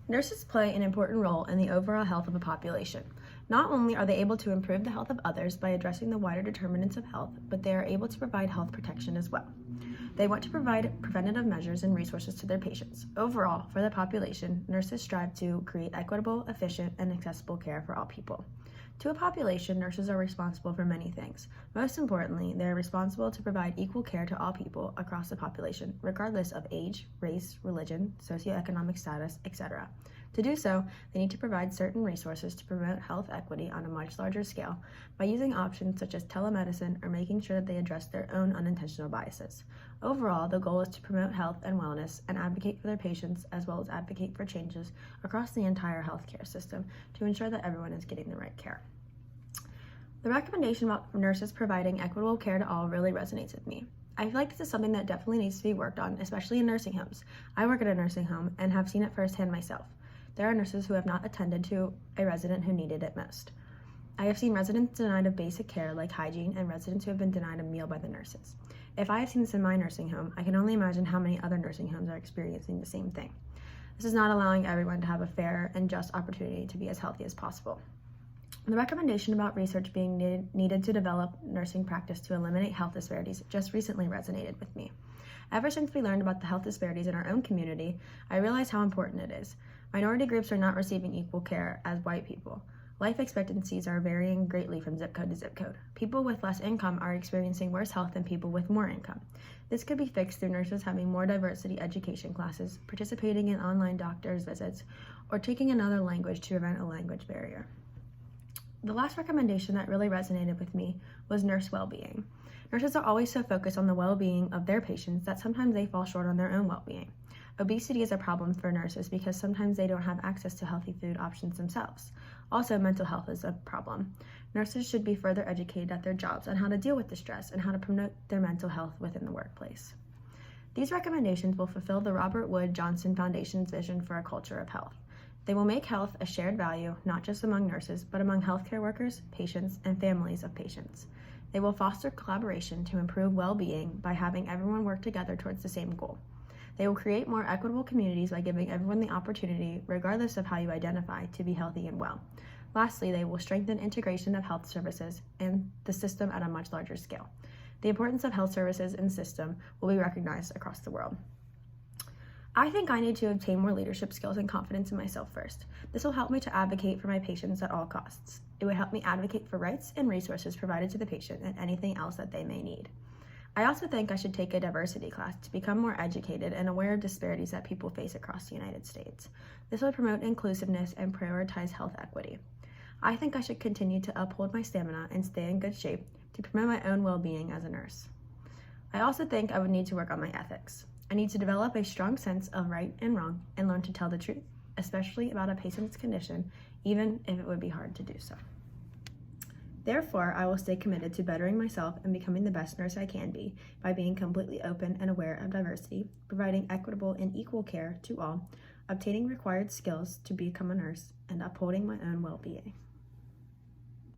Nurses play an important role in the overall health of a population. Not only are they able to improve the health of others by addressing the wider determinants of health, but they are able to provide health protection as well. They want to provide preventative measures and resources to their patients. Overall, for the population, nurses strive to create equitable, efficient, and accessible care for all people. To a population, nurses are responsible for many things. Most importantly, they are responsible to provide equal care to all people across the population, regardless of age, race, religion, socioeconomic status, etc. To do so, they need to provide certain resources to promote health equity on a much larger scale by using options such as telemedicine or making sure that they address their own unintentional biases. Overall, the goal is to promote health and wellness and advocate for their patients as well as advocate for changes across the entire healthcare system to ensure that everyone is getting the right care. The recommendation about nurses providing equitable care to all really resonates with me. I feel like this is something that definitely needs to be worked on, especially in nursing homes. I work at a nursing home and have seen it firsthand myself. There are nurses who have not attended to a resident who needed it most. I have seen residents denied of basic care like hygiene and residents who have been denied a meal by the nurses. If I have seen this in my nursing home, I can only imagine how many other nursing homes are experiencing the same thing. This is not allowing everyone to have a fair and just opportunity to be as healthy as possible. The recommendation about research being needed to develop nursing practice to eliminate health disparities just recently resonated with me. Ever since we learned about the health disparities in our own community, I realized how important it is. Minority groups are not receiving equal care as white people. Life expectancies are varying greatly from zip code to zip code. People with less income are experiencing worse health than people with more income. This could be fixed through nurses having more diversity education classes, participating in online doctor's visits, or taking another language to prevent a language barrier. The last recommendation that really resonated with me was nurse well-being. Nurses are always so focused on the well-being of their patients that sometimes they fall short on their own well-being. Obesity is a problem for nurses because sometimes they don't have access to healthy food options themselves. Also, mental health is a problem. Nurses should be further educated at their jobs on how to deal with the stress and how to promote their mental health within the workplace. These recommendations will fulfill the Robert Wood Johnson Foundation's vision for a culture of health. They will make health a shared value, not just among nurses, but among healthcare workers, patients, and families of patients. They will foster collaboration to improve well-being by having everyone work together towards the same goal. They will create more equitable communities by giving everyone the opportunity, regardless of how you identify, to be healthy and well. Lastly, they will strengthen integration of health services and the system at a much larger scale. The importance of health services and system will be recognized across the world. I think I need to obtain more leadership skills and confidence in myself first. This will help me to advocate for my patients at all costs. It would help me advocate for rights and resources provided to the patient and anything else that they may need. I also think I should take a diversity class to become more educated and aware of disparities that people face across the United States. This will promote inclusiveness and prioritize health equity. I think I should continue to uphold my stamina and stay in good shape to promote my own well-being as a nurse. I also think I would need to work on my ethics. I need to develop a strong sense of right and wrong and learn to tell the truth, especially about a patient's condition, even if it would be hard to do so. Therefore, I will stay committed to bettering myself and becoming the best nurse I can be by being completely open and aware of diversity, providing equitable and equal care to all, obtaining required skills to become a nurse, and upholding my own well-being.